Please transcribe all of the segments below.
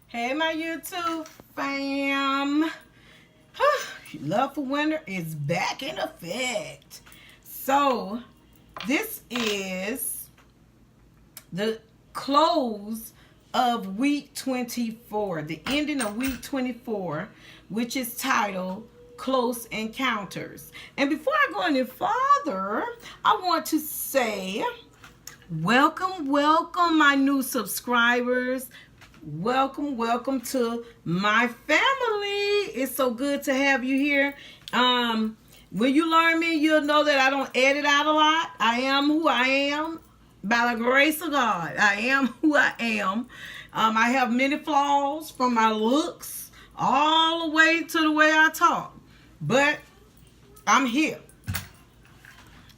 Hey, my YouTube fam. Love for Winter is back in effect. So, this is the close of week 24, the ending of week 24, which is titled Close Encounters. And before I go any farther, I want to say welcome, my new subscribers. Welcome to my family. It's so good to have you here. When you learn me, you'll know that I don't edit out a lot. I am who I am by the grace of God. I am who I am. I have many flaws, from my looks all the way to the way I talk, but I'm here.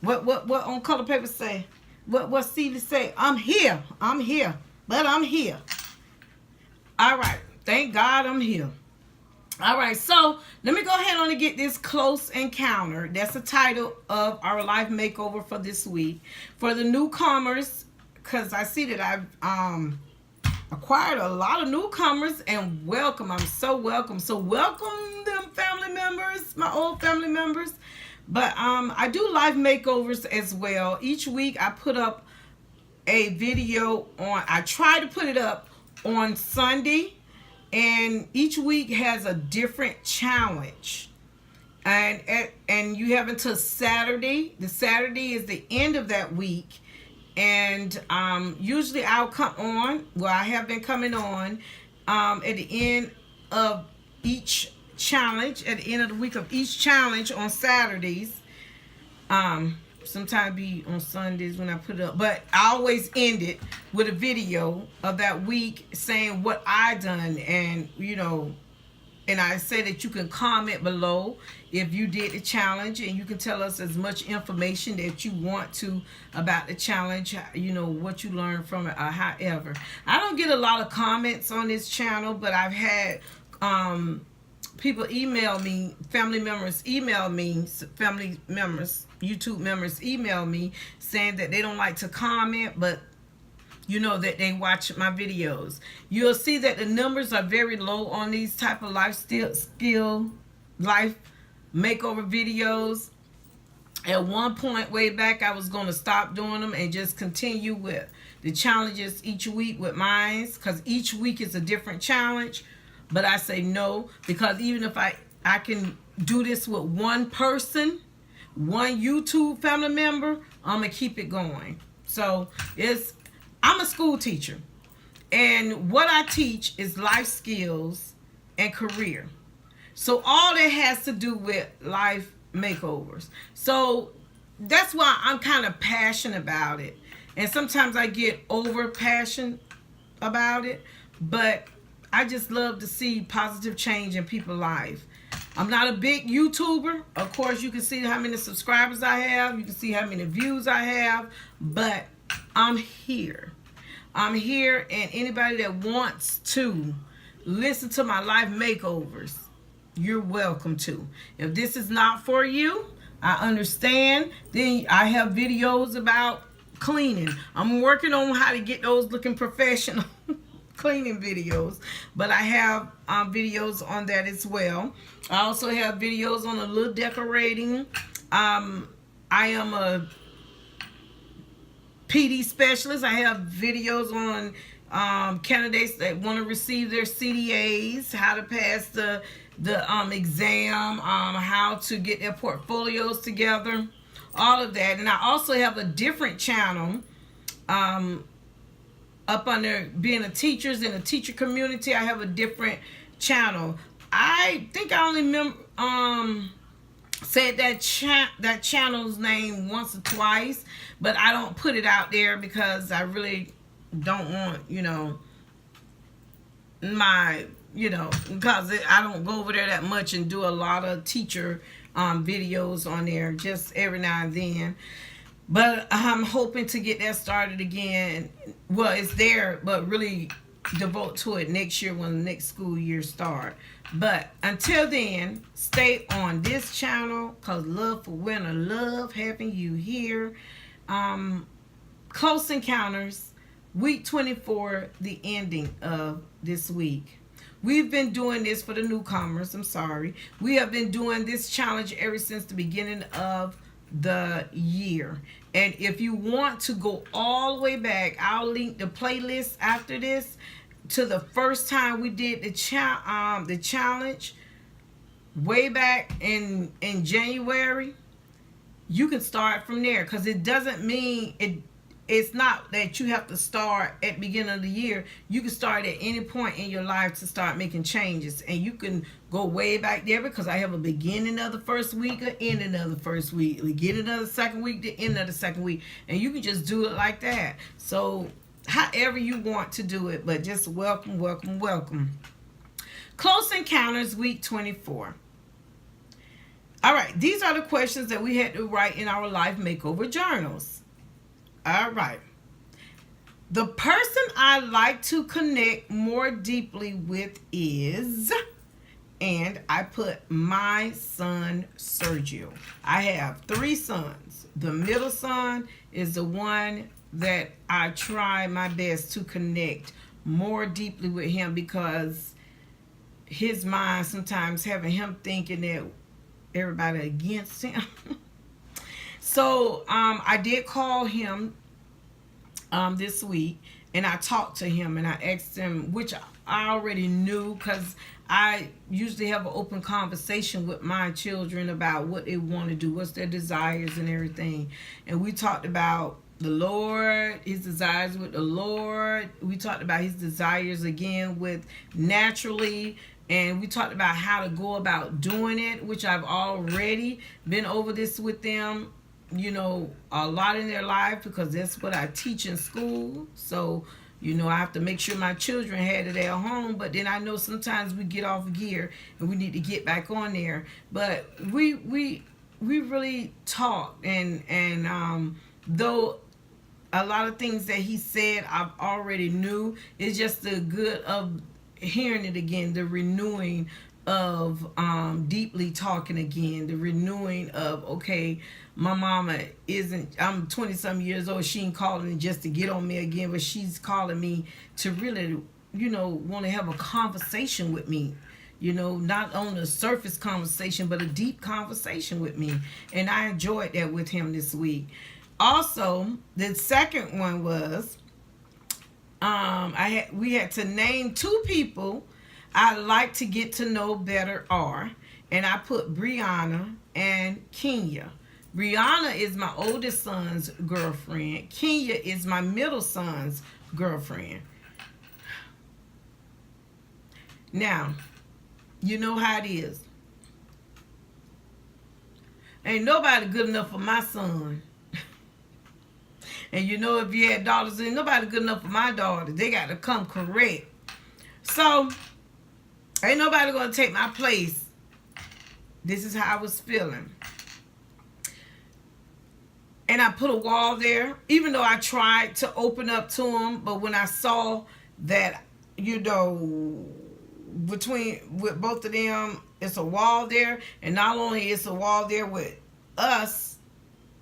What on color paper say? What Stevie say? I'm here, but I'm here. All right. Thank God I'm here. All right. So let me go ahead on and get this close encounter. That's the title of our life makeover for this week. For the newcomers, because I see that I've acquired a lot of newcomers, and welcome. I'm so welcome. So welcome them family members, my old family members. But I do life makeovers as well. Each week I put up a video on, I try to put it up on Sunday, and each week has a different challenge, and you have until Saturday. The Saturday is the end of that week, and usually I'll come on, well, I have been coming on at the end of each challenge, at the end of the week of each challenge on Saturdays. Sometimes be on Sundays when I put it up, but I always end it with a video of that week saying what I done, and and I say that you can comment below if you did the challenge, and you can tell us as much information that you want to about the challenge, what you learned from it. However, I don't get a lot of comments on this channel, but I've had people email me, family members email me, YouTube members email me saying that they don't like to comment, but that they watch my videos. You'll see that the numbers are very low on these type of life makeover videos. At one point way back, I was going to stop doing them and just continue with the challenges each week with mine, because each week is a different challenge. But I say no, because even if I can do this with one person, one YouTube family member, I'm going to keep it going. So I'm a school teacher, and what I teach is life skills and career. So all that has to do with life makeovers. So that's why I'm kind of passionate about it. And sometimes I get over passionate about it, but I just love to see positive change in people's life. I'm not a big YouTuber. Of course, you can see how many subscribers I have. You can see how many views I have. But I'm here. I'm here, and anybody that wants to listen to my life makeovers, you're welcome to. If this is not for you, I understand. Then I have videos about cleaning. I'm working on how to get those looking professional cleaning videos, but I have videos on that as well. I also have videos on a little decorating. I am a PD specialist. I have videos on candidates that want to receive their CDAs, how to pass the exam, how to get their portfolios together, all of that. And I also have a different channel up under being a teachers in a teacher community. I have a different channel. I think I only said that channel's name once or twice, but I don't put it out there because I really don't want, because I don't go over there that much and do a lot of teacher videos on there, just every now and then. But I'm hoping to get that started again. Well, it's there, but really devote to it next year when the next school year starts. But until then, stay on this channel, because Love for Winter, love having you here. Close Encounters week 24, the ending of this week. We've been doing this for the newcomers. I'm sorry. We have been doing this challenge ever since the beginning of the year. And if you want to go all the way back, I'll link the playlist after this to the first time we did the challenge way back in January. You can start from there, because it doesn't mean it's not that you have to start at the beginning of the year. You can start at any point in your life to start making changes. And you can go way back there, because I have a beginning of the first week, an ending of the first week, beginning of the second week, the end of the second week. And you can just do it like that. So however you want to do it, but just welcome, welcome, welcome. Close Encounters, week 24. All right, these are the questions that we had to write in our Life Makeover journals. All right. The person I like to connect more deeply with is, and I put my son Sergio. I have 3 sons. The middle son is the one that I try my best to connect more deeply with him, because his mind sometimes having him thinking that everybody against him. So I did call him this week, and I talked to him, and I asked him, which I already knew, because I usually have an open conversation with my children about what they want to do, what's their desires and everything. And we talked about the Lord, his desires with the Lord. We talked about his desires again with naturally. And we talked about how to go about doing it, which I've already been over this with them, you know, a lot in their life, because that's what I teach in school. So, you know, I have to make sure my children had it at home. But then I know sometimes we get off gear and we need to get back on there. But we really talked, and though a lot of things that he said I've already knew, it's just the good of hearing it again, the renewing of deeply talking again, the renewing of, okay, my mama isn't, I'm 20 some years old, she ain't calling just to get on me again, but she's calling me to really, you know, want to have a conversation with me, you know, not on a surface conversation, but a deep conversation with me. And I enjoyed that with him this week. Also, the second one was, we had to name 2 people I'd like to get to know better are, and I put Brianna and Kenya. Brianna is my oldest son's girlfriend. Kenya is my middle son's girlfriend. Now, you know how it is. Ain't nobody good enough for my son. And you know, if you had daughters, ain't nobody good enough for my daughter. They got to come correct. So, ain't nobody going to take my place. This is how I was feeling. And I put a wall there, even though I tried to open up to him. But when I saw that, you know, with both of them, it's a wall there. And not only is a wall there with us,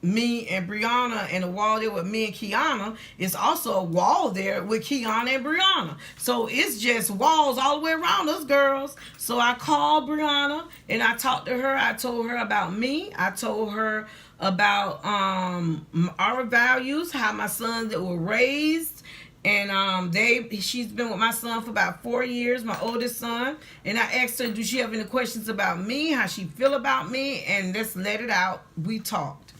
me and Brianna, and a wall there with me and Kiana, it's also a wall there with Kiana and Brianna. So it's just walls all the way around us girls. So I called Brianna and I talked to her. I told her about me. I told her about our values, how my sons were raised. And she's been with my son for about 4 years, my oldest son. And I asked her, do she have any questions about me, how she feel about me? And let's let it out. We talked.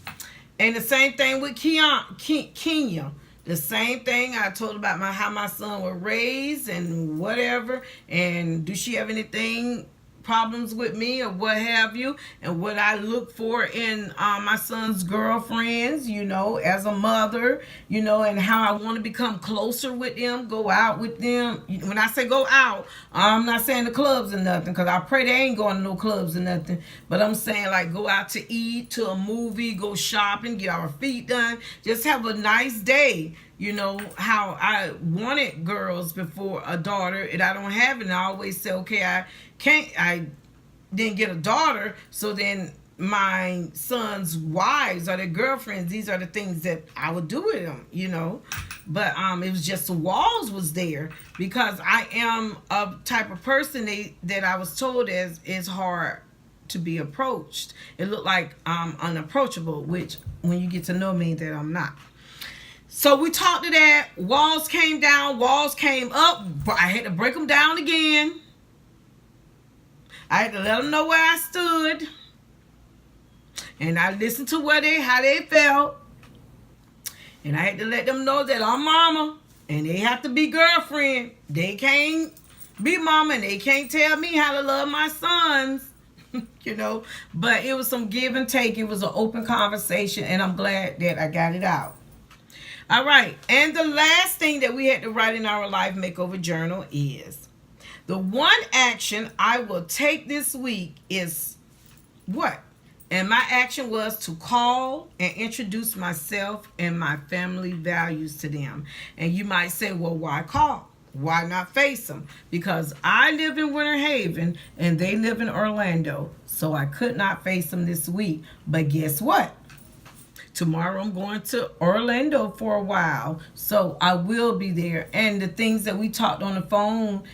And the same thing with Kenya. The same thing I told about how my son was raised and whatever. And do she have anything, problems with me or what have you? And what I look for in my son's girlfriends, you know, as a mother, you know, and how I want to become closer with them, go out with them. When I say go out, I'm not saying the clubs or nothing, because I pray they ain't going to no clubs or nothing. But I'm saying like go out to eat, to a movie, go shopping, get our feet done, just have a nice day. You know, how I wanted girls before a daughter, and I don't have it. And I always say, okay, I didn't get a daughter, so then my son's wives or their girlfriends, these are the things that I would do with them, you know. But it was just the walls was there because I am a type of person that I was told is hard to be approached. It looked like I'm unapproachable, which when you get to know me, that I'm not. So we talked to that. Walls came down, walls came up. I had to break them down again. I had to let them know where I stood. And I listened to how they felt. And I had to let them know that I'm mama. And they have to be girlfriend. They can't be mama and they can't tell me how to love my sons. You know. But it was some give and take. It was an open conversation. And I'm glad that I got it out. All right, and the last thing that we had to write in our Life Makeover Journal is the one action I will take this week is what? And my action was to call and introduce myself and my family values to them. And you might say, well, why call? Why not face them? Because I live in Winter Haven and they live in Orlando. So I could not face them this week. But guess what? Tomorrow I'm going to Orlando for a while, so I will be there. And the things that we talked on the phone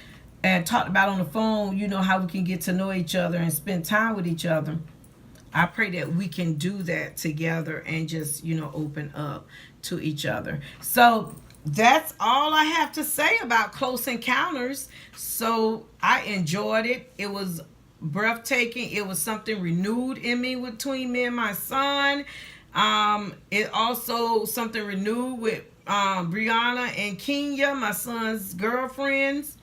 and talked about on the phone, you know, how we can get to know each other and spend time with each other. I pray that we can do that together and just, you know, open up to each other. So that's all I have to say about Close Encounters. So I enjoyed it. It was breathtaking. It was something renewed in me between me and my son. It also something renewed with Brianna and Kenya, my son's girlfriends.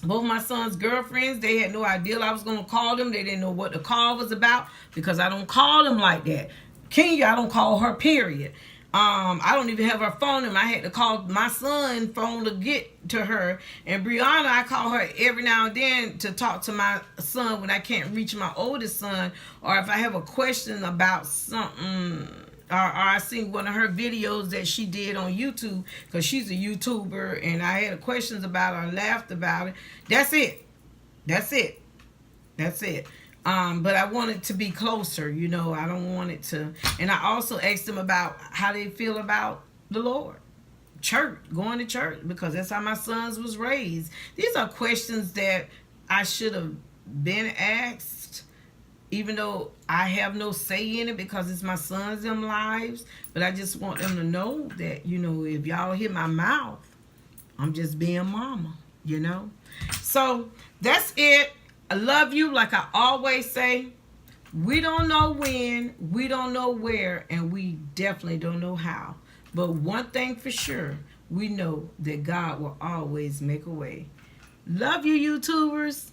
Both my son's girlfriends, they had no idea I was going to call them. They didn't know what the call was about because I don't call them like that. Kenya, I don't call her, period. I don't even have her phone number. I had to call my son's phone to get to her. And Brianna, I call her every now and then to talk to my son when I can't reach my oldest son, or if I have a question about something, or I see one of her videos that she did on YouTube, because she's a YouTuber, and I had questions about her, laughed about it. That's it. But I want it to be closer, you know. I don't want it to. And I also asked them about how they feel about the Lord. Church, going to church, because that's how my sons was raised. These are questions that I should have been asked, even though I have no say in it because it's my sons' them lives. But I just want them to know that, you know, if y'all hear my mouth, I'm just being mama, you know. So that's it. I love you. Like I always say, we don't know when, we don't know where, and we definitely don't know how. But one thing for sure, we know that God will always make a way. Love you, YouTubers.